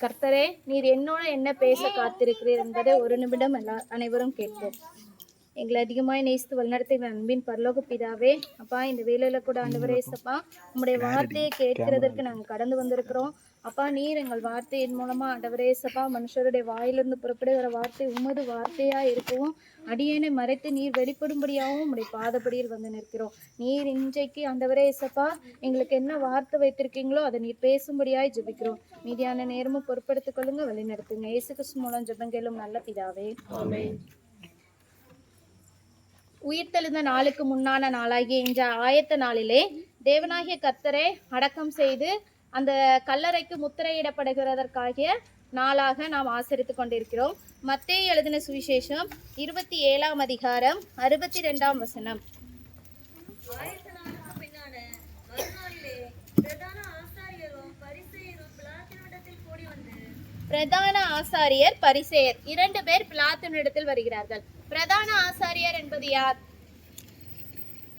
கர்த்தரே, நீர் என்னோட என்ன பேச காத்திருக்கிறீர் என்பதை ஒரு நிமிடம் அனைவரும் கேட்போம். எங்களை அதிகமாய் நேசித்து வழிநடத்துகிற அன்பின் பரலோக பிதாவே, அப்பா, இந்த வேலையில கூட ஆண்டவரே சப்பா, உங்களுடைய வார்த்தையை கேட்கிறதற்கு நாங்கள் கடந்து வந்திருக்கிறோம். அப்பா, நீர் எங்கள் வார்த்தையின் மூலமா ஆண்டவரே சப்பா, மனுஷருடைய வாயிலிருந்து புறப்படுகிற வார்த்தை உமது வார்த்தையா இருக்கவும், அடியேனை மறைத்து நீர் வெளிப்படும்படியாகவும் உங்களுடைய பாதப்படியில் வந்து நிற்கிறோம். நீர் இன்றைக்கு ஆண்டவரே சப்பா, எங்களுக்கு என்ன வார்த்தை வைத்திருக்கீங்களோ அதை நீர் பேசும்படியாய் ஜெபிக்கிறோம். மீதியான நேரமும் பொறுப்படுத்திக் கொள்ளுங்க, வழி நடத்துங்க. இயேசு கிறிஸ்து மூலம் ஜெபங்களும் நல்ல பிதாவே, ஆமென். உயிர்த்தெழுந்த நாளுக்கு முன்னான நாளாகிய இந்த ஆயத்த நாளிலே தேவனாகிய கர்த்தரை அடக்கம் செய்து அந்த கல்லறைக்கு முத்திரையிடப்படுகிறதற்காகிய நாளாக நாம் ஆசரித்து கொண்டிருக்கிறோம். மத்தேயு எழுதின சுவிசேஷம் 27ஆம் அதிகாரம் 62ஆம் வசனம். பிரதான ஆசாரியர் பரிசேயர் 2 பேர் பிலாத்துவினிடத்தில் வருகிறார்கள். பிரதான ஆசாரியர் என்பது யார்?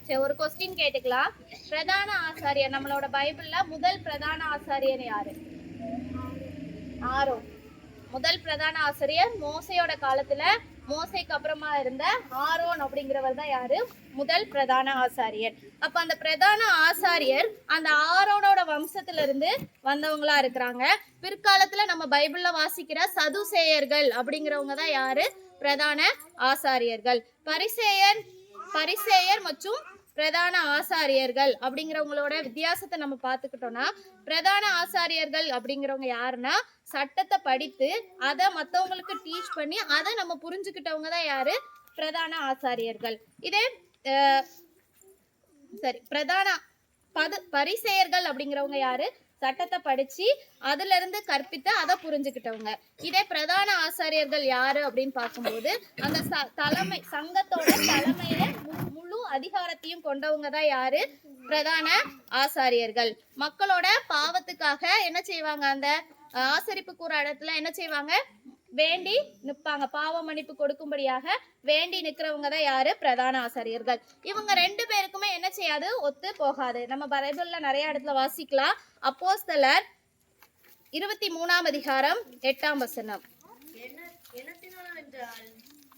சரி, ஒரு கொஸ்டின் கேட்டுக்கலாம். பிரதான ஆசாரியர், நம்மளோட பைபிள்ல முதல் பிரதான ஆசாரியர் யாரு? ஆரோன். முதல் பிரதான ஆசிரியர் மோசையோட காலத்துல, மோசைக்கு அப்புறமா இருந்த ஆரோன் அப்படிங்கிறவர் தான் யாரு? முதல் பிரதான ஆசாரியர். அப்ப அந்த பிரதான ஆசாரியர் அந்த ஆரோனோட வம்சத்துல இருந்து வந்தவங்களா இருக்கிறாங்க. பிற்காலத்துல நம்ம பைபிள்ல வாசிக்கிற சதுசேயர்கள் அப்படிங்கிறவங்க தான் யாரு? பிரதான ஆசாரியர்கள். பரிசேயர் மற்றும் பிரதான ஆசாரியர்கள் அப்படிங்கிறவங்களோட வித்தியாசத்தை நம்ம பார்த்துக்கிட்டோம்னா, பிரதான ஆசாரியர்கள் அப்படிங்கிறவங்க யாருன்னா, சட்டத்தை படித்து அதை மற்றவங்களுக்கு டீச் பண்ணி அதை நம்ம புரிஞ்சுக்கிட்டவங்க தான் யாரு? பிரதான ஆசாரியர்கள். இதே பரிசேயர்கள் அப்படிங்கிறவங்க யாரு? சட்டத்தை படிச்சு அதுல இருந்து கற்பித்து அதை புரிஞ்சுக்கிட்டவங்க. இதே பிரதான ஆசாரியர்கள் யாரு அப்படின்னு பார்க்கும்போது, அந்த சங்கத்தோட தலைமையில முழு அதிகாரத்தையும் கொண்டவங்க தான் யாரு? பிரதான ஆசாரியர்கள். மக்களோட பாவத்துக்காக என்ன செய்வாங்க? அந்த ஆசரிப்பு கூற இடத்துல என்ன செய்வாங்க? வேண்டி நிற்பாங்க. பாவ மன்னிப்பு கொடுக்கும்படியாக வேண்டி நிற்கிறவங்க தான் யாரு? பிரதான ஆசாரியர்கள். இவங்க 2 பேருக்குமே என்ன செய்யாது? ஒத்து போகாது. நம்ம பைபிள்ல நிறைய இடத்துல வாசிக்கலாம். அப்போஸ்தலர் 23ஆம் அதிகாரம் 8ஆம் வசனம்.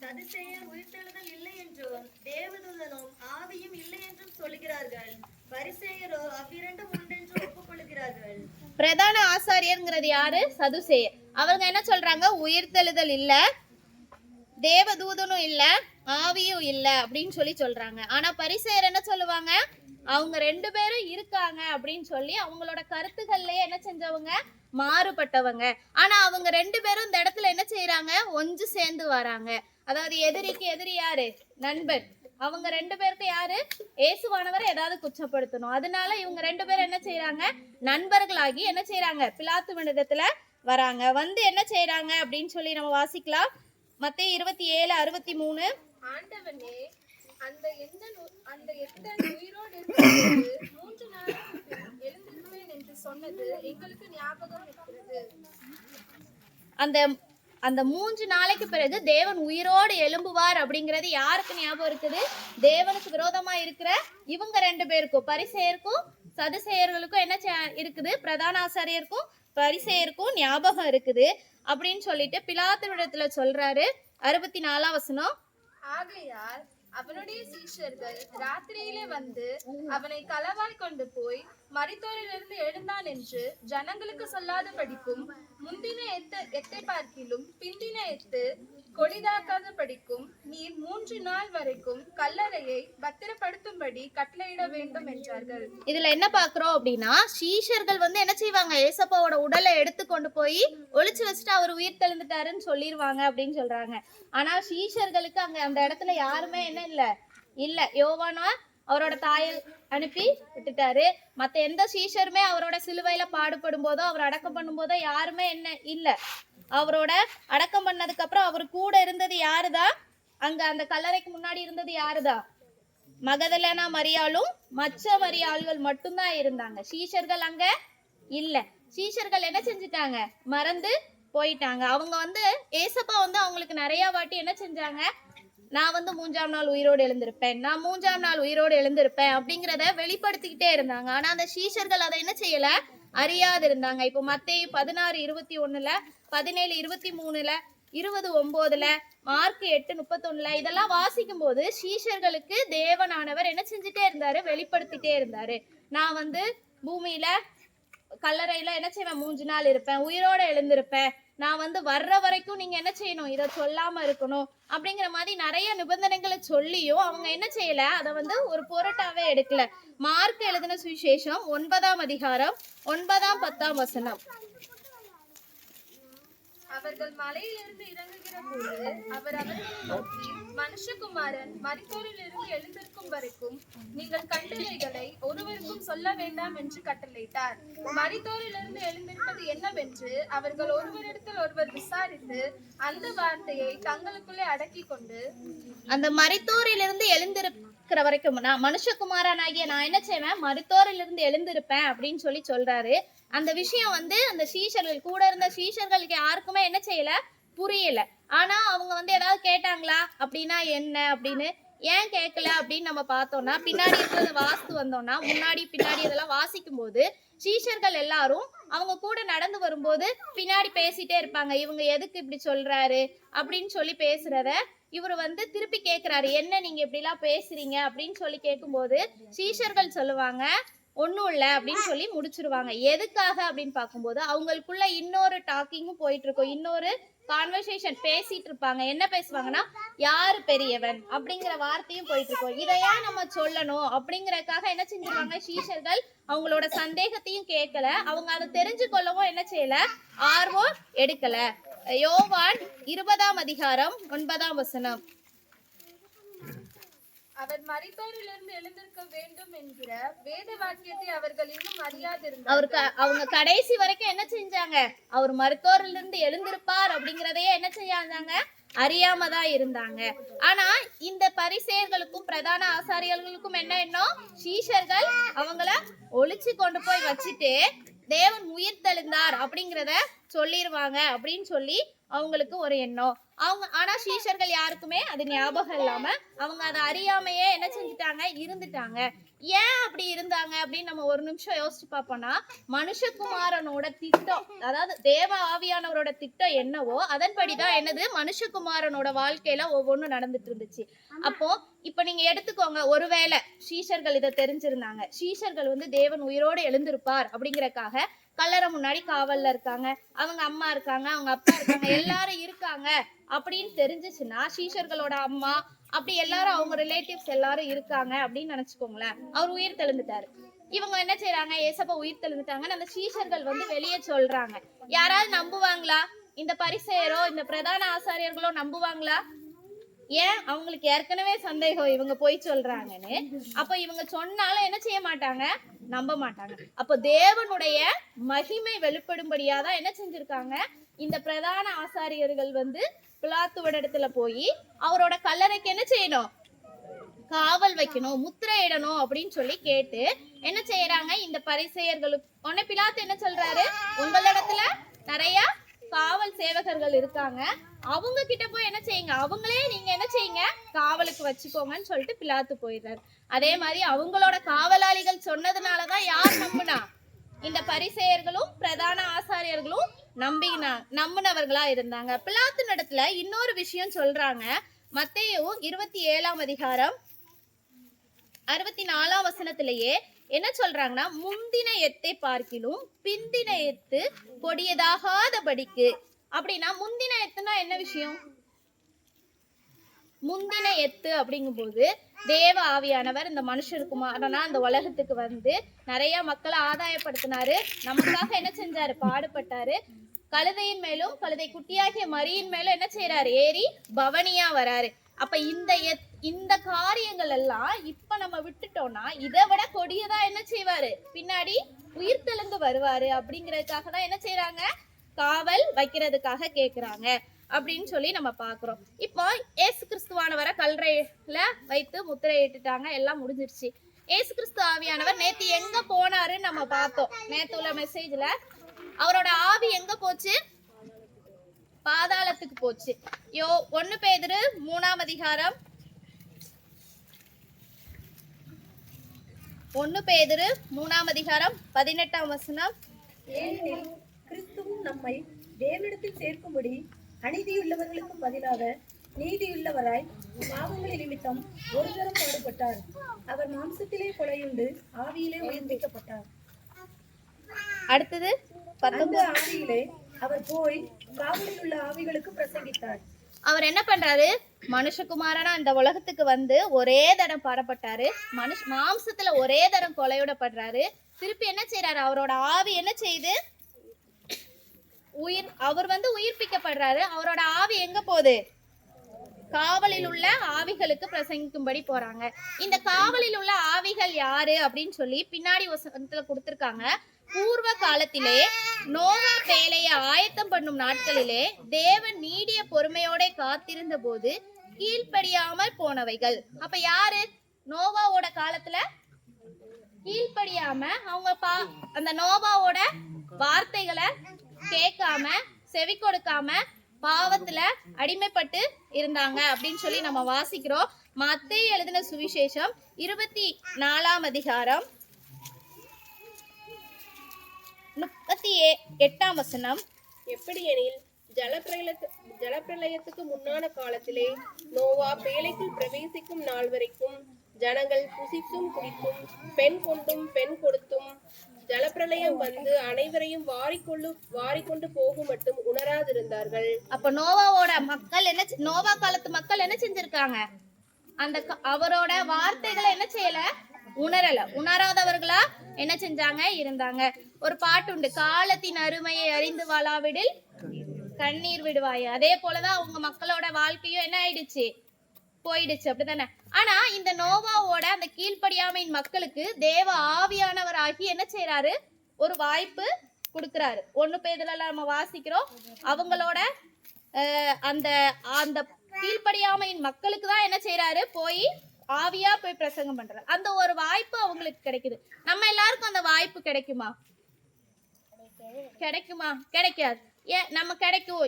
சதுசேயர் உயிர்த்தெழுதல் இல்லை என்றும் தேவதூதனும் ஆவியும் இல்லை என்றும் சொல்லுகிறார்கள். பரிசேயரோ அவ்விரண்டும் ஒன்றென்று ஒப்புக்கொள்கிறார்கள். பிரதான ஆசாரியர்ங்கிறது யாரு? சதுசேயர். அவங்க என்ன சொல்றாங்க? உயிர்த்தெழுதல் இல்ல, தேவதூதனும் இல்ல, ஆவியும் இல்ல அப்படின்னு சொல்றாங்க. ஆனா பரிசேயர் என்ன சொல்லுவாங்க? அவங்க 2 பேரும் இருக்காங்க அப்படின்னு சொல்லி அவங்களோட கருத்துக்கள்லயே என்ன செஞ்சவங்க? மாறுபட்டவங்க. ஆனா அவங்க 2 பேரும் இந்த இடத்துல என்ன செய்யறாங்க? ஒன்று சேர்ந்து வராங்க. அதாவது எதிரிக்கு எதிரி யாரு? நண்பன். அவங்க 2 பேருக்கு யாரு? இயேசுவானவரை ஏதாவது குற்றப்படுத்தணும். அதனால இவங்க 2 பேரும் என்ன செய்யறாங்க? நண்பர்களாகி என்ன செய்யறாங்க? பிலாத்துவினிடத்துல வராங்க. வந்து என்ன செய்யறாங்க அப்படின்னு சொல்லி நம்ம வாசிக்கலாம். மத்தேயு 27:63. ஆண்டவனே, அந்த எத்தன் உயிரோடு இருக்கும்போது 3 நாளைக்கு எழுந்திருப்பேன் என்று சொன்னது எங்களுக்கு ஞாபகம் இருக்கிறது. அந்த 3 நாளைக்கு பிறகு தேவன் உயிரோடு எழும்புவார் அப்படிங்கிறது யாருக்கு ஞாபகம் இருக்குது? தேவனுக்கு விரோதமா இருக்கிற இவங்க 2 பேருக்கும், பரிசேயருக்கும் சதுசேயர்களுக்கும் என்ன இருக்குது? பிரதான ஆசாரியருக்கும் பரிசேயருக்கும் ஞாபகம் இருக்குது அப்படின்னு சொல்லிட்டு பிலாத்துவிடத்துல சொல்றாரு. 64ஆம் வசனம். ஆகையால் அவனுடைய சீஷர்கள் ராத்திரியிலே வந்து அவனை களவாய் கொண்டு போய் மரித்தோரிலிருந்து எழுந்தான் என்று ஜனங்களுக்கு சொல்லாத படிக்கும், முந்தின எத்தை பார்க்கிலும் பிந்தின எத்து கொடிதாக்காத படிக்கும் நீர் 3 நாள் வரைக்கும் கல்லறையை பத்திரப்படுத்தும்படி கட்டளையிட வேண்டும் என்றார்கள். இதுல என்ன பாக்குறோம் அப்படின்னா, சீஷர்கள் வந்து என்ன செய்வாங்க? ஏசப்பாவோட உடலை எடுத்து கொண்டு போய் ஒளிச்சு வச்சுட்டு அவர் உயிர் தெழுந்துட்டாருன்னு சொல்லிடுவாங்க அப்படின்னு சொல்றாங்க. ஆனா சீஷர்களுக்கு அந்த இடத்துல யாருமே என்ன இல்ல. யோவானா அவரோட தாயை அனுப்பி விட்டுட்டாரு. மத்த எந்த சீஷருமே அவரோட சிலுவையில பாடுபடும் போதோ அவர் அடக்கம் பண்ணும் போதோ யாருமே என்ன இல்ல. அவரோட அடக்கம் பண்ணதுக்கு அப்புறம் அவர் கூட இருந்தது யாருதான்? அங்க அந்த கல்லறைக்கு முன்னாடி இருந்தது யாருதான்? மகதலேனா மரியாளும் மற்ற மரியாள்கள் மட்டும்தான் இருந்தாங்க. சீஷர்கள் அங்க இல்ல. சீஷர்கள் என்ன செஞ்சுட்டாங்க? மறந்து போயிட்டாங்க. அவங்க வந்து ஏசப்பா வந்து அவங்களுக்கு நிறைய வாட்டி என்ன செஞ்சாங்க? நான் வந்து 3ஆம் நாள் உயிரோடு எழுந்திருப்பேன், நான் 3ஆம் நாள் உயிரோடு எழுந்திருப்பேன் அப்படிங்கிறத வெளிப்படுத்திக்கிட்டே இருந்தாங்க. ஆனா அந்த சீஷர்கள் அதை என்ன செய்யல? அறியாதிருந்தாங்க. இப்போ மத்தேயு 16:21, 17:23, 20:9, மார்க் 8:31 இதெல்லாம் வாசிக்கும் போது சீஷர்களுக்கு தேவனானவர் என்ன செஞ்சுட்டே இருந்தாரு, வெளிப்படுத்திட்டே இருந்தாரு. நான் வந்து பூமியில கல்லறையில என்ன செய்வேன், 3 நாள் இருப்பேன், உயிரோட எழுந்திருப்பேன், நான் வந்து வர்ற வரைக்கும் நீங்க என்ன செய்யணும், இதை சொல்லாம இருக்கணும் அப்படிங்கிற மாதிரி நிறைய நிபந்தனைகளை சொல்லியும் அவங்க என்ன செய்யல, அதை வந்து ஒரு பொருட்டாவே எடுக்கல. மார்க் எழுதின சுவிசேஷம் 9ஆம் அதிகாரம் 9, 10 அவர்கள் மலையிலிருந்து இறங்குகிற போது அவர் அவர்களை நோக்கி, மனுஷகுமாரன் மரித்தோரிலிருந்து எழுந்திருக்கும் வரைக்கும் நீங்கள் கண்டவைகளை ஒருவருக்கும் சொல்ல வேண்டாம் என்று கட்டளையிட்டார். மரித்தோரிலிருந்து எழுந்திருப்பது என்னவென்று அவர்கள் ஒருவரிடத்தில் ஒருவர் விசாரித்து அந்த வார்த்தையை தங்களுக்குள்ளே அடக்கி கொண்டு, அந்த மரித்தோரிலிருந்து எழுந்திருக்கிற வரைக்கும் நான் மனுஷகுமாரனாகிய நான் என்ன செய்வேன், மரித்தோரிலிருந்து எழுந்திருப்பேன் அப்படின்னு சொல்றாரு. அந்த விஷயம் வந்து அந்த சீஷர்கள் கூட இருந்த சீஷர்களுக்கு யாருக்குமே என்ன செய்யல, புரியல. ஆனா அவங்க வந்து ஏதாவது கேட்டாங்களா அப்படின்னா என்ன அப்படின்னு, ஏன் கேட்கல அப்படின்னு நம்ம பார்த்தோம்னா, பின்னாடி இருக்கிறத வாஸ்து வந்தோம்னா முன்னாடி பின்னாடி இதெல்லாம் வாசிக்கும் போது சீஷர்கள் எல்லாரும் அவங்க கூட நடந்து வரும்போது பின்னாடி பேசிட்டே இருப்பாங்க, இவங்க எதுக்கு இப்படி சொல்றாரு அப்படின்னு சொல்லி பேசுறத இவர் வந்து திருப்பி கேட்கிறாரு, என்ன நீங்க இப்படி எல்லாம் பேசுறீங்க அப்படின்னு சொல்லி கேட்கும்போது சீஷர்கள் சொல்லுவாங்க, ஒன்றும் இல்லை அப்படின்னு சொல்லி முடிச்சிருவாங்க. எதுக்காக அப்படின்னு பார்க்கும்போது அவங்களுக்குள்ள இன்னொரு டாக்கிங்கும் போயிட்டு இருக்கும், இன்னொரு கான்வர்சேஷன் பேசிட்டு இருப்பாங்க. என்ன பேசுவாங்கன்னா, யாரு பெரியவன் அப்படிங்கிற வார்த்தையும் போயிட்டு இருக்கும். இதையா நம்ம சொல்லணும் அப்படிங்கறதுக்காக என்ன செஞ்சிருவாங்க, சீஷர்கள் அவங்களோட சந்தேகத்தையும் கேட்கல, அவங்க அதை தெரிஞ்சு கொள்ளவும் என்ன செய்யல, ஆர்வம் எடுக்கல. யோவான் 20ஆம் அதிகாரம் 9 அவர் மரித்தோரிலிருந்து எழுந்திருக்க வேண்டும் என்கிற வேத வாக்கியத்தை அவர்கள் இன்னும் அறியாதிருந்தார்கள். அவங்க கடைசி வரைக்கும் என்ன செஞ்சாங்க, அவர் மருத்துவரிலிருந்து எழுந்திருப்பார் அப்படிங்கறதையே என்ன செஞ்சாங்க, அறியாம தான் இருந்தாங்க. ஆனா இந்த பரிசேயர்களுக்கும் பிரதான ஆசாரியர்களுக்கும் என்ன எண்ணம், சீஷர்கள் அவங்கள ஒளிச்சு கொண்டு போய் வச்சுட்டு தேவன் உயிர் தெழுந்தார் அப்படிங்கிறத சொல்லிடுவாங்க அப்படின்னு சொல்லி அவங்களுக்கு ஒரு எண்ணம். ஆனா சீஷர்கள் யாருக்குமே அது ஞாபகம் இல்லாம அவங்க அதை அறியாமையே என்ன செஞ்சுட்டாங்க, இருந்துட்டாங்க. ஏன் அப்படி இருந்தாங்க அப்படின்னு நம்ம ஒரு நிமிஷம் யோசிச்சு பார்ப்போம்னா, மனுஷகுமாரனோட திட்டம், அதாவது தேவ ஆவியானவரோட திட்டம் என்னவோ அதன்படிதான் என்னது, மனுஷகுமாரனோட வாழ்க்கையில ஒவ்வொன்றும் நடந்துட்டு இருந்துச்சு. அப்போ இப்ப நீங்க எடுத்துக்கோங்க, ஒருவேளை சீஷர்கள் இதை தெரிஞ்சிருந்தாங்க, சீஷர்கள் வந்து தேவன் உயிரோடு எழுந்திருப்பார் அப்படிங்கறக்காக கல்லறை முன்னாடி காவல்ல இருக்காங்க, அவங்க அம்மா இருக்காங்க, அவங்க அப்பா இருக்காங்க, எல்லாரும் இருக்காங்க அப்படின்னு தெரிஞ்சிச்சுன்னா, சீஷர்களோட அம்மா அப்படி எல்லாரும் அவங்க ரிலேட்டிவ்ஸ் எல்லாரும் இருக்காங்க அப்படின்னு நினைச்சுக்கோங்களேன். அவர் உயிர் தெழுந்துட்டாரு, இவங்க என்ன செய்யறாங்க, ஏசப்பா உயிர் தெழுந்துட்டாங்கன்னு அந்த சீஷர்கள் வந்து வெளியே சொல்றாங்க. யாராவது நம்புவாங்களா? இந்த பரிசேயரோ இந்த பிரதான ஆசாரியர்களோ நம்புவாங்களா? ஏன், அவங்களுக்கு ஏற்கனவே சந்தேகம் இவங்க போய் சொல்றாங்கன்னு. அப்ப இவங்க சொன்னாலும் என்ன செய்ய மாட்டாங்க, நம்ப மாட்டாங்க. அப்ப தேவனுடைய மகிமை வெளிப்படும்படியாதான் என்ன செஞ்சிருக்காங்க, இந்த பிரதான ஆசாரியர்கள் வந்து பிலாத்துவோட இடத்துல போய் அவரோட கல்லறைக்கு என்ன செய்யணும், காவல் வைக்கணும், முத்திரையிடணும் அப்படின்னு சொல்லி கேட்டு என்ன செய்யறாங்க இந்த பரிசேயர்களுக்கு. உடனே பிலாத்து என்ன சொல்றாரு, உங்களிடத்துல நிறைய காவல் சேவகர்கள் இருக்காங்க, அவங்க கிட்ட போய் என்ன செய்யுங்க, அவங்களே நீங்க என்ன செய்யுங்க, காவலுக்கு வச்சுக்கோங்கன்னு சொல்லிட்டு பிலாத்து போயிடுறாரு. அதே மாதிரி அவங்களோட காவலாளிகள் சொன்னதுனாலதான் யார் நம்புனா, இந்த பரிசேயர்களும் பிரதான ஆசாரியர்களும் நம்பினவர்களா இருந்தாங்க. பிலாத்தின் இடத்துல இன்னொரு விஷயம் சொல்றாங்க. மத்தேயு 27ஆம் அதிகாரம் 64 என்ன சொல்றாங்கன்னா, முந்தின எத்தை பார்க்கிலும் பிந்தின எத்து கொடியதாகாதபடிக்கு. அப்படின்னா முந்தின எத்துனா என்ன விஷயம், முந்தின எத்து அப்படிங்கும் போது தேவ ஆவியானவர் இந்த மனுஷருக்குமாரனா அந்த உலகத்துக்கு வந்து நிறைய மக்களை ஆதாயப்படுத்தினாரு, நமக்காக என்ன செஞ்சாரு, பாடுபட்டாரு. கழுதையின் மேலும் கழுதை குட்டியாகிய மரியின் மேலும் என்ன செய்யறாரு, ஏறி பவனியா வராரு. அப்ப இந்த காரியங்கள் எல்லாம் இப்ப நம்ம விட்டுட்டோம்னா இதை விட கொடியதா என்ன செய்வாரு, பின்னாடி உயிர் தெழுந்து வருவாரு அப்படிங்கறதுக்காக தான் என்ன செய்யறாங்க, காவல் வைக்கிறதுக்காக கேக்குறாங்க அப்படின்னு சொல்லி நம்ம பாக்குறோம். இப்போ ஏசு கிறிஸ்துவானவரை கல்லறையில வைத்து முத்திரையிட்டுட்டாங்க, எல்லாம் முடிஞ்சிருச்சு. ஏசு கிறிஸ்து ஆவியானவர் நேத்து எங்க போனாருன்னு நம்ம பார்த்தோம். நேத்து உள்ள மெசேஜ்ல அவரோட ஆவி எங்க போச்சு, பாதாளத்துக்கு போச்சு. 1 பேதுரு 3ஆம் அதிகாரம் 1 பேதுரு 3ஆம் அதிகாரம் 18ஆம் வசனம், ஏனெனில் கிறிஸ்துவும் நம்மை தேவனிடத்தில் சேர்க்கும்படி அநீதியுள்ளவர்களுக்கு பதிலாக நீதியுள்ளவராய் பாவங்களின் நிமித்தம் ஒரு தரம் பாடுபட்டார். அவர் மாம்சத்திலே கொலையுண்டு ஆவியிலே உயிர்ப்பிக்கப்பட்டார். அடுத்தது அந்த ஆவியிலே அவர் போய் காவலில் உள்ள ஆவிகளுக்கு பிரசங்கித்தார். அவர் என்ன பண்றாரு? மனுஷகுமாரனா இந்த உலகத்துக்கு வந்து ஒரே தரம் பாடப்பட்டாரு. மாம்சத்துல ஒரே தரம் கொலையிடப்படுறாரு. திருப்பி என்ன செய்யறாரு? அவரோட ஆவி என்ன செய்யுது? அவர் வந்து உயிர்ப்பிக்கப்படுறாரு. அவரோட ஆவி எங்க போகுது? காவலில் உள்ள ஆவிகளுக்கு பிரசங்கிக்கும்படி போறாங்க. இந்த காவலில் உள்ள ஆவிகள் யாரு அப்படின்னு சொல்லி பின்னாடி வசனத்துல கொடுத்திருக்காங்க. பூர்வ காலத்திலே நோவா பேழையை ஆயத்தம் பண்ணும் நாட்களிலே தேவன் நீடிய பொறுமையோட காத்திருந்த போது கீழ்ப்படியாமல் போனவைகள். அப்ப யாரு? நோவாவோட காலத்துல கீழ்ப்படியாம அவங்க அந்த நோவாவோட வார்த்தைகளை கேட்காம செவி கொடுக்காம பாவத்துல அடிமைப்பட்டு இருந்தாங்க அப்படின்னு சொல்லி நம்ம வாசிக்கிறோம். மத்தேயு எழுதின சுவிசேஷம் 24 அதிகாரம் 38 வசனம். எப்படியெனில் ஜலப்பிரளயத்துக்கு முன்னான காலத்திலே நோவா பேழைக்குள் பிரவேசிக்கும் நாள் வரைக்கும் ஜனங்கள் புசித்தும் குடித்தும் பெண் கொண்டும் பெண் கொடுத்தும் ஜலப்பிரளயம் வந்து அனைவரையும் வாரிக்கொண்டு போகும் மட்டும் உணராதிருந்தார்கள். அப்ப நோவாவோட மக்கள் நோவா காலத்து மக்கள் என்ன செஞ்சிருக்காங்க? அந்த அவரோட வார்த்தைகளை என்ன செய்யல? உணராதவர்களா என்ன செஞ்சாங்க? இருந்தாங்க. ஒரு பாட்டு உண்டு, காலத்தின் அருமையை அறிந்து வாழாவிடில் கண்ணீர் விடுவாய். அதே போலதான் அவங்க மக்களோட வாழ்க்கையும் என்ன ஆயிடுச்சு? போயிடுச்சு. அப்படித்தானே? ஆனா இந்த நோவாவோட அந்த கீழ்ப்படியாமையின் மக்களுக்கு தேவ ஆவியானவராகி என்ன செய்யறாரு? ஒரு வாய்ப்பு கொடுக்கிறாரு. 1 பேதுல நம்ம வாசிக்கிறோம். அவங்களோட அந்த அந்த கீழ்ப்படியாமையின் மக்களுக்கு தான் என்ன செய்யறாரு? போய் ஆவியா போய் பிரசங்கம் பண்றாரு. அந்த ஒரு வாய்ப்பு அவங்களுக்கு கிடைக்குது. நம்ம எல்லாருக்கும் அந்த வாய்ப்பு கிடைக்குமா? கிடைக்காது. ஏன் நம்ம கிடைக்கும்?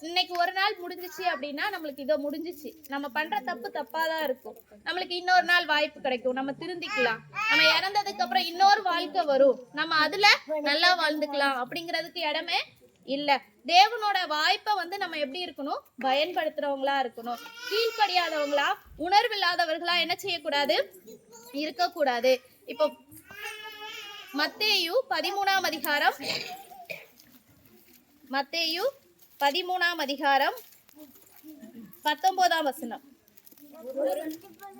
இன்னைக்கு ஒரு நாள் முடிஞ்சிச்சு அப்படின்னா நம்மளுக்கு இதோ முடிஞ்சிச்சு. நம்ம பண்ற தப்பு தப்பாதான் இருக்கும். நம்மளுக்கு இன்னொரு நாள் வாய்ப்பு கிடைக்கும். நம்ம திருந்திக்கலாம். நம்ம இறந்ததுக்கு அப்புறம் இன்னொரு வாழ்க்கை வரும். நம்ம அதுல நல்லா வாழ்ந்துக்கலாம். அப்படிங்கிறதுக்கு இடமே இல்ல. தேவனோட வாய்ப்பை வந்து நம்ம எப்படி இருக்கணும்? பயன்படுத்துறவங்களா இருக்கணும். கீழ்ப்படியாதவங்களா, உணர்வில்லாதவர்களா என்ன செய்யக்கூடாது? இருக்கக்கூடாது. இப்போ மத்தேயு 13 அதிகாரம் 19 வசனம்.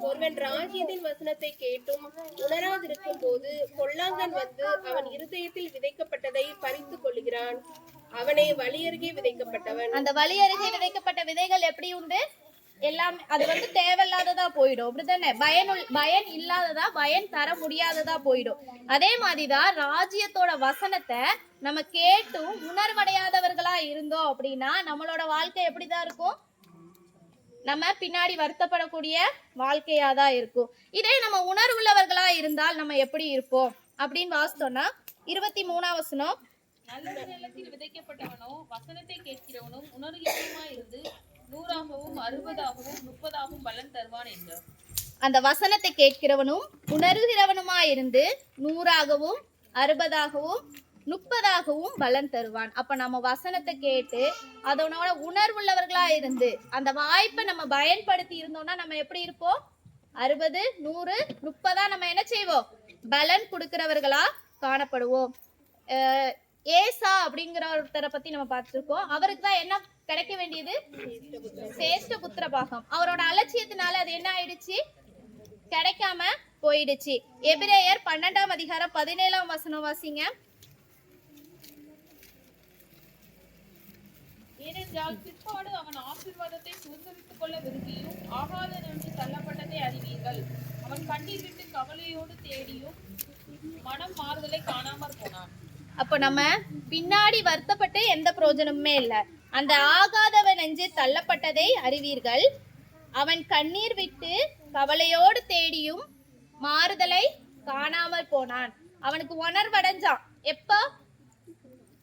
ஒருவன் ராஜ்யத்தின் வசனத்தை கேட்டும் உணராதிருக்கும் போது பொல்லாங்கன் வந்து அவன் இருதயத்தில் விதைக்கப்பட்டதை பறித்து கொள்கிறான். அவனே வழியருகே விதைக்கப்பட்டவன். அந்த வழி அருகே விதைக்கப்பட்ட விதைகள் எப்படி உண்டு? எல்லாம் அது வந்து தேவையில்லாததா போயிடும். அப்படித்தானே? பயன் இல்லாததா, பயன் தர முடியாததா போயிடும். அதே மாதிரிதான் ராஜ்யத்தோட வசனத்தை நம்ம கேட்டும் உணர்வடையாதவர்களா இருந்தோம் அப்படின்னா நம்மளோட வாழ்க்கை எப்படிதான் இருக்கும்? நம்ம பின்னாடி வருத்தப்படக்கூடிய வாழ்க்கையாதான் இருக்கும். இதே நம்ம உணர்வுள்ளவர்களா இருந்தால் நம்ம எப்படி இருப்போம் அப்படின்னு வாசித்தோம்னா 23 வசனம். நல்ல நிலத்தில் விதைக்கப்பட்டவனோ வசனத்தை கேட்கிறவனும் உணர்வுள்ளவனுமாய் இருந்து 100ஆகவும் 60ஆகவும் 30ஆகவும் பலன் தருவான் என்றார். அந்த வசனத்தை கேட்கிறவனும் உணர்கிறவனுமாய் இருந்து 100ஆகவும் 60ஆகவும் 30ஆகவும் பலன் தருவான். அப்ப நம்ம வசனத்தை கேட்டு அதனோட உணர்வுள்ளவர்களா இருந்து அந்த வாய்ப்பை நம்ம பயன்படுத்தி இருந்தோம்னா நம்ம எப்படி இருப்போம்? 60, 100, 30 நம்ம என்ன செய்வோம்? பலன் கொடுக்கிறவர்களா காணப்படுவோம். ஏசா அப்படிங்கிற ஒருத்தரை பத்தி நம்ம பார்த்திருக்கோம். அவருக்கு தான் என்ன கிடைக்க வேண்டியது? சேஷ்ட புத்திர பாகம். அவரோட அலட்சியத்தினால அது என்ன ஆயிடுச்சு? கிடைக்காம போயிடுச்சு. எபிரேயர் 12 அதிகாரம் 17 வசனம் வாசிங்க. ஏனென்றால் பிற்பாடு அவன் ஆசீர்வாதத்தை சுதந்திரித்துக் கொள்ள விரும்பியும் ஆகாதென்று தள்ளப்பட்டதை அறிவீர்கள். அவன் கண்ணீர் விட்டு கவலையோடு தேடியும் மனம் மாறுதலை காணாமற் போனான். அப்ப நம்ம பின்னாடி வருத்தப்பட்டு எந்த பிரயோஜனமுமே இல்லை. அந்த ஆகாதவன் நெஞ்சு தள்ளப்பட்டதை அறிவீர்கள். அவன் கண்ணீர் விட்டு கவலையோடு தேடியும் மாறுதலை காணாமல் போனான். அவனுக்கு உணர்வடைஞ்சான். எப்போ?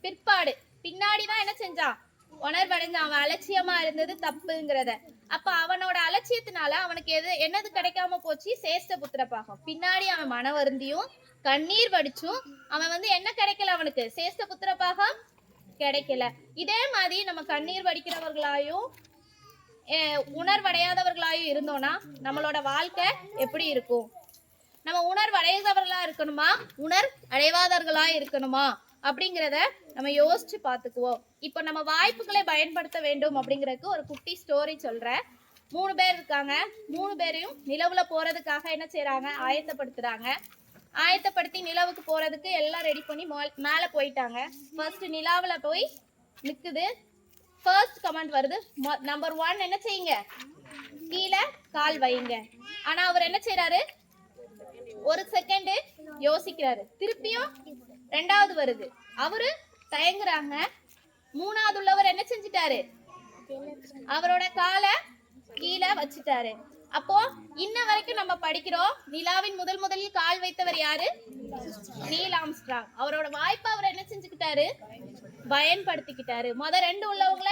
பிற்பாடு. பின்னாடிதான் என்ன செஞ்சான்? உணர்வடைஞ்சான். அவன் அலட்சியமா இருந்தது தப்புங்கிறத. அப்ப அவனோட அலட்சியத்தினால அவனுக்கு என்னது கிடைக்காம போச்சு? சேஷ்ட புத்திர பாகம். பின்னாடி அவன் மன வருந்தியும் கண்ணீர் வடிச்சும் அவன் வந்து என்ன கிடைக்கல, அவனுக்கு சேஷ்ட புத்திர பாகம் கிடைக்கல. இதே மாதிரி நம்ம கண்ணீர் வடிக்கிறவர்களாயும் உணர்வடையாதவர்களாயும் இருந்தோம்னா நம்மளோட வாழ்க்கை எப்படி இருக்கும்? நம்ம உணர்வடையாதவர்களா இருக்கணுமா, அடைவாதவர்களா இருக்கணுமா அப்படிங்கிறத நம்ம யோசிச்சு பார்த்துக்குவோம். இப்போ நம்ம வாய்ப்புகளை பயன்படுத்த வேண்டும் அப்படிங்கிறதுக்கு ஒரு குட்டி ஸ்டோரி சொல்றேன். 3 பேர் இருக்காங்க. 3 பேரையும் நிலவுல போறதுக்காக என்ன செய்யறாங்க, ஆயத்தப்படுத்தி நிலவுக்கு போறதுக்கு எல்லாம் ரெடி பண்ணி மேல போயிட்டாங்க. ஃபர்ஸ்ட் நிலாவுல போய் நிக்குது. ஃபர்ஸ்ட் கமெண்ட் வருது, நம்பர் 1 என்ன செய்யுங்க, கீழே கால் வைங்க. ஆனா அவர் என்ன செய்யறாரு, ஒரு செகண்ட் யோசிக்கிறாரு. திருப்பியும் 2வது வருது, அவரு தயங்குறாங்க. 3வது உள்ளவர் என்ன செஞ்சிட்டாரு, அவரோட காலை கீழே வச்சுட்டாரு. அப்போ இன்ன வரைக்கும் நம்ம படிக்கிறோம், நிலாவின் முதலில் கால் வைத்தவர் யாரு, நீல் ஆம்ஸ்ட்ராங். அவரோட வாய்ப்பை அவர் என்ன செஞ்சுக்கிட்டாரு, பயன்படுத்திக்கிட்டாரு. 2 உள்ளவங்கள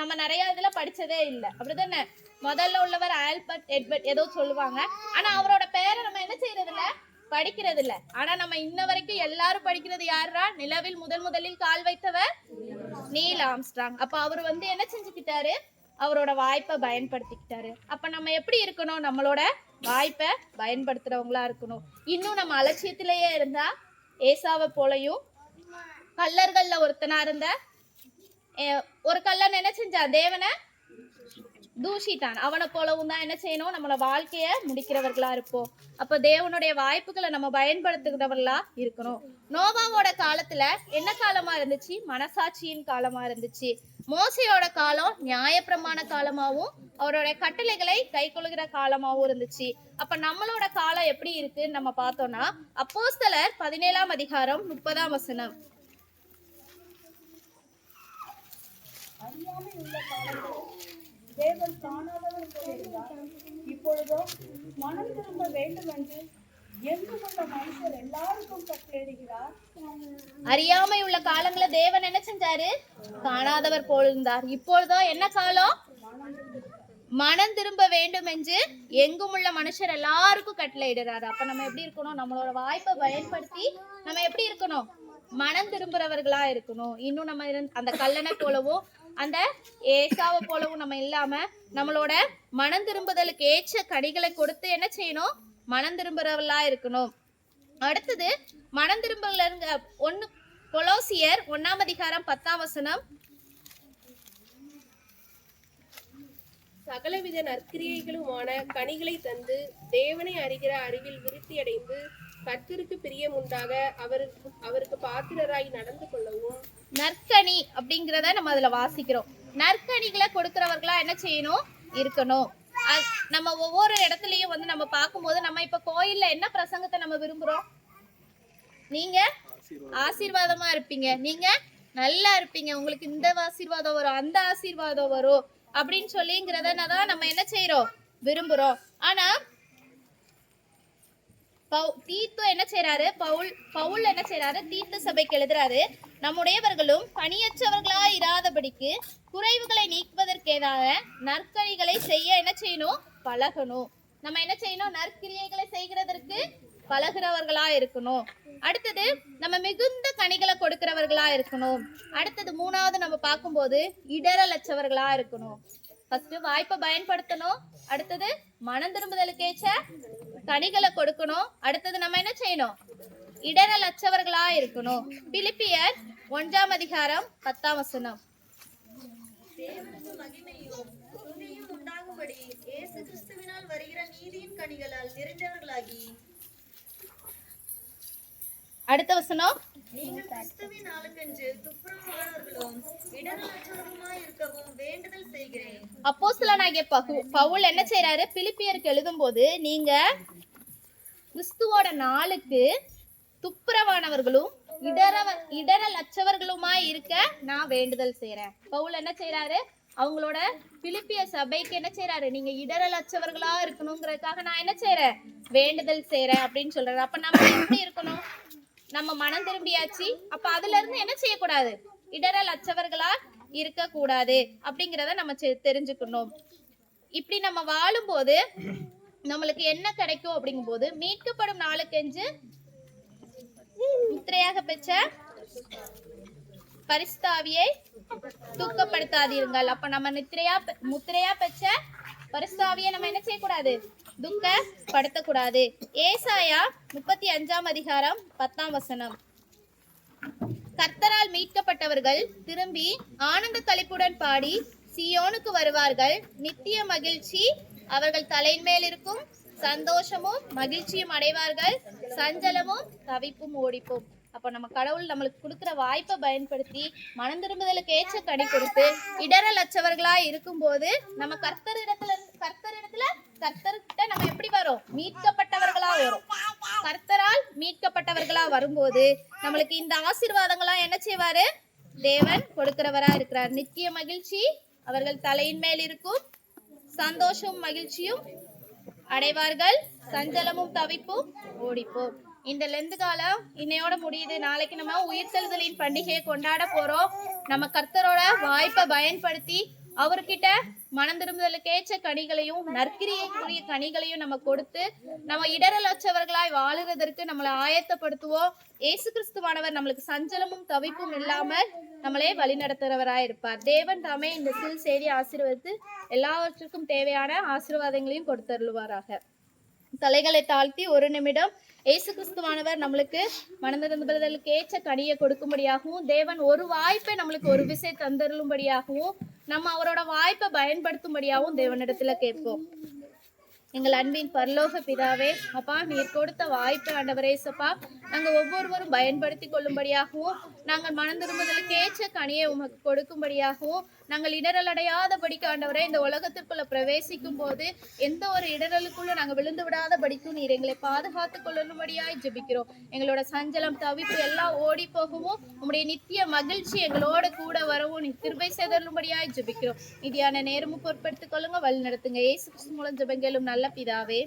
நம்ம நிறைய இதுல படிச்சதே இல்லை, அப்படிதானே? முதல்ல உள்ளவர் ஆல்பர்ட் எட்வர்ட் ஏதோ சொல்லுவாங்க, ஆனா அவரோட பேரை நம்ம என்ன செய்யறது இல்ல, படிக்கிறது இல்ல. ஆனா நம்ம இன்ன வரைக்கும் எல்லாரும் படிக்கிறது யாரா, நிலவில் முதலில் கால் வைத்தவர் நீல் ஆம்ஸ்ட்ராங். அப்ப அவர் வந்து என்ன செஞ்சுக்கிட்டாரு, அவரோட வாய்ப்பை பயன்படுத்திக்கிட்டாரு. அப்ப நம்ம எப்படி இருக்கணும், நம்மளோட வாய்ப்பை பயன்படுத்துறவங்களா இருக்கணும். இன்னும் நம்ம அலட்சியத்திலேயே இருந்தா ஏசாவை போலையும், கள்ளர்கள்ல ஒருத்தனா இருந்த ஒரு கள்ளன் என்ன செஞ்சான், தேவனை தூஷித்தான். அவனை போலவும் தான் என்ன செய்யணும், நம்மளோட வாழ்க்கைய முடிக்கிறவர்களா இருப்போம். அப்ப தேவனுடைய வாய்ப்புகளை நம்ம பயன்படுத்துகிறவர்களா இருக்கணும். நோவாவோட காலத்துல என்ன காலமா இருந்துச்சு, மனசாட்சியின் காலமா இருந்துச்சு. மோசையோட காலம் நியாயப்பிரமாண காலமாவும் அவரோட கட்டளைகளை கை கொள்ளுகிற காலமாவும் இருந்துச்சு. அப்ப நம்மளோட காலம் எப்படி இருக்குன்னு நம்ம பார்த்தோம்னா, அப்போஸ்தலர் 17ஆம் அதிகாரம் 30ஆம் வசனம். அறியாமை உள்ள காலத்தில் தேவன் காணாதவர் போலிருந்தார். இப்பொழுதோ மனம் திரும்ப வேண்டும் என்று எங்கும் உள்ள மனுஷர் எல்லாருக்கும் கட்டளையிடுகிறார். அறியாமை உள்ள காலங்கள தேவன் என்ன செஞ்சாரு, காணாதவர் போல் இருந்தார். இப்பொழுதோ என்ன காலம், மனம் திரும்ப வேண்டும் என்று எங்கும் உள்ள மனுஷர் எல்லாருக்கும் கட்டளையிடுறாரு. அப்ப நம்ம எப்படி இருக்கணும், நம்மளோட வாய்ப்பை பயன்படுத்தி நம்ம எப்படி இருக்கணும், மனம் திரும்புறவர்களா இருக்கணும். இன்னும் நம்ம அந்த கல்லனை போலவும் அந்த ஏசாவை போலவும் நம்ம இல்லாம நம்மளோட மனம் திரும்புதலுக்கு ஏற்ற கனிகளை கொடுத்து என்ன செய்யணும், மனம் திரும்புறவர்களா இருக்கணும். அடுத்தது மனம் திரும்பல இருங்க 1 கொலோசியர் 1ஆம் அதிகாரம் 10ஆம் வசனம். சகலவித நற்கிரியைகளுமான கனிகளை தந்து தேவனை அறிகிற அறிவில் விருத்தி அடைந்து கர்த்தருக்கு பிரியம் உண்டாக அவருக்கு பாத்திரராய் நடந்து கொள்ளவும். நற்கனி அப்படிங்கிறத நம்ம அதுல வாசிக்கிறோம். நற்கனிகளை கொடுக்கிறவர்களா என்ன செய்யணும், இருக்கணும். நம்ம ஒவ்வொரு இடத்துலயும் வந்து நம்ம பார்க்கும்போது, நம்ம இப்ப கோயில்ல என்ன பிரசங்கத்தை நம்ம விரும்புறோம், நீங்க ஆசீர்வாதமா இருப்பீங்க, நீங்க நல்லா இருப்பீங்க, உங்களுக்கு இந்த ஆசீர்வாதம் வரும், அந்த ஆசீர்வாதம் வரும் அப்படின்னு சொல்லிங்கிறத நம்ம என்ன செய்யறோம், விரும்புறோம். ஆனா தீத்து என்ன செய்யறாரு, பவுல் என்ன செய்யறாரு, தீத்து சபைக்கு எழுதுறாரு, நம்முடையவர்களும் பணியற்றவர்களா இராதபடிக்கு குறைவுகளை நீக்குவதற்கேதாக நற்கனிகளை செய்ய என்ன செய்யணும், பழகணும். நம்ம என்ன செய்யணும், நற்கிரியைகளை செய்கிறதற்கு பழகிறவர்களா இருக்கணும். அடுத்தது நம்ம மிகுந்த கனிகளை கொடுக்கிறவர்களா இருக்கணும். அடுத்தது 3வது நம்ம பார்க்கும்போது இடரலற்றவர்களா இருக்கணும். ஃபர்ஸ்ட் வாய்ப்பை பயன்படுத்தணும், அடுத்தது மனம் திரும்புதலுக்கு ஏற்ற கனிகளை கொடுக்கணும், அடுத்தது நம்ம என்ன செய்யணும், இடரலற்றவர்களா இருக்கணும். பிலிப்பியர் 1ஆம் அதிகாரம் 10ஆம் வசனம். தேவனுக்கு மகிமையும் துதியும் உண்டாகும்படி இயேசு கிறிஸ்துவினால் வருகிற நீதியின் கனிகளால் நிறைந்தவர்களாகி. அடுத்த வசனம், நீங்கள் கிறிஸ்துவின் ஆளுக்கென்று துப்புரவானவர்களும் இடரலற்றவர்களுமாய் இருக்கவும் வேண்டுதல் செய்கிறேன். அப்போஸ்தலனாகிய பவுல் என்ன செய்யறாரு, பிலிப்பியருக்கு எழுதும் போது, நீங்க கிறிஸ்துவோட நாளுக்கு துப்புரவானவர்களும் இடரலற்றவர்களுமாய் இருக்க நான் வேண்டுதல் செய்யறேன். பவுல் என்ன செய்யறாரு, அவங்களோட பிலிப்பிய சபைக்கு என்ன செய்யறாரு, நீங்க இடரலற்றவர்களா இருக்கணுங்கிறதுக்காக நான் என்ன செய்யறேன், வேண்டுதல் செய்யறேன் அப்படின்னு சொல்றாரு. அப்ப நம்ம எப்படி இருக்கணும், நம்ம மனம் திரும்பியாச்சு, அப்ப அதுல இருந்து என்ன செய்யக்கூடாது, இடரலற்றவர்களா இருக்க கூடாது அப்படிங்கிறத நம்ம தெரிஞ்சுக்கணும். இப்படி நம்ம வாழும்போது நம்மளுக்கு என்ன கிடைக்கும் அப்படிங்கும் போது, மீட்கப்படும் நாளுக்கென்று முத்திரையாக பெற்ற பரிசுத்த ஆவியை துக்கப்படுத்தாதீர்கள். அப்ப நம்ம முத்திரையா பெற்ற பரிசுத்த ஆவியை நம்ம என்ன செய்யக்கூடாது? துக்கப்படுத்தக்கூடாது. ஏசாயா 35 அதிகாரம் 10 கர்த்தரால் மீட்கப்பட்டவர்கள் திரும்பி ஆனந்த களிப்புடன் பாடி சீயோனுக்கு வருவார்கள். நித்திய மகிழ்ச்சி அவர்கள் தலையின் மேல் இருக்கும். சந்தோஷமும் மகிழ்ச்சியும் அடைவார்கள். சஞ்சலமும் தவிப்பும் ஓடிப்போம். அப்போ நம்ம கடவுள் நம்மளுக்கு கொடுக்குற வாய்ப்பை பயன்படுத்தி மனம் திரும்புதலுக்கு ஏற்ற கனி கொடுத்து இடரல் அற்றவர்களா இருக்கும்போது நம்ம கர்த்தர்கிட்ட நம்ம எப்படி வரோம்? மீட்கப்பட்டவர்களா வரும். கர்த்தரால் மீட்கப்பட்டவர்களா வரும்போது நம்மளுக்கு இந்த ஆசீர்வாதங்களா என்ன செய்வாரு? தேவன் கொடுக்கிறவரா இருக்கிறார். நித்திய மகிழ்ச்சி அவர்கள் தலையின் மேல் இருக்கும். சந்தோஷமும் மகிழ்ச்சியும் அடைவார்கள். சஞ்சலமும் தவிப்பும் ஓடிப்போம். இந்த லெந்து காலம் இன்னையோட முடியுது. நாளைக்கு நம்ம உயிர்த்தெழுதலின் பண்டிகையை கொண்டாட போறோம். நம்ம கர்த்தரோட வாய்ப்பை பயன்படுத்தி அவர்கிட்ட மனம் திரும்புதலுக்கு ஏற்ற கனிகளையும் நற்கிரியைக்குரிய கனிகளையும் நம்ம கொடுத்து நம்ம இடரலற்றவர்களாய் வாழுறதற்கு நம்மளை ஆயத்தப்படுத்துவோம். இயேசு கிறிஸ்துவானவர் நம்மளுக்கு சஞ்சலமும் தவிப்பும் இல்லாமல் நம்மளே வழிநடத்துறவராய் இருப்பார். தேவன் தாமே இந்த சிறு செய்தி ஆசீர்வதித்து எல்லாவற்றுக்கும் தேவையான ஆசீர்வாதங்களையும் கொடுத்தருளுவாராக. தலைகளை தாழ்த்தி ஒரு நிமிடம் இயேசு கிறிஸ்துவானவர் நம்மளுக்கு மனதிருந்துதலுக்கு ஏற்ற கனியை கொடுக்கும்படியாகவும் தேவன் ஒரு வாய்ப்பை நம்மளுக்கு ஒரு விசை தந்தருளும்படியாகவும் நம்ம அவரோட வாய்ப்பை பயன்படுத்தும்படியாகவும் தேவனிடத்துல கேட்போம். எங்கள் அன்பின் பரலோக பிதாவே, அப்பா, நீர் கொடுத்த வாய்ப்பு ஆண்டவரே சப்பா, நாங்கள் ஒவ்வொருவரும் பயன்படுத்தி கொள்ளும்படியாகவும் நாங்கள் மனம் திரும்புதலுக்கு ஏற்ற கனியை உமக்கு கொடுக்கும்படியாகவும் நாங்கள் இடரல் அடையாதபடிக்கு ஆண்டவரே இந்த உலகத்திற்குள்ள பிரவேசிக்கும் போது எந்த ஒரு இடரலுக்குள்ள நாங்கள் விழுந்து விடாத படிக்கும் நீர் எங்களை பாதுகாத்து கொள்ளும்படியாய் ஜெபிக்கிறோம். எங்களோட சஞ்சலம் தவிப்பு எல்லாம் ஓடி போகவும் உங்களுடைய நித்திய மகிழ்ச்சி எங்களோட கூட வரவும் நீ கிருபை செய்தருளும்படியாய் ஜெபிக்கிறோம். மீதியான நேரமும் பொறுப்பெடுத்துக் கொள்ளுங்க, வழி நடத்துங்க. இயேசு கிறிஸ்து மூலம் ஜெபங்களும் நல்ல பிதாவே.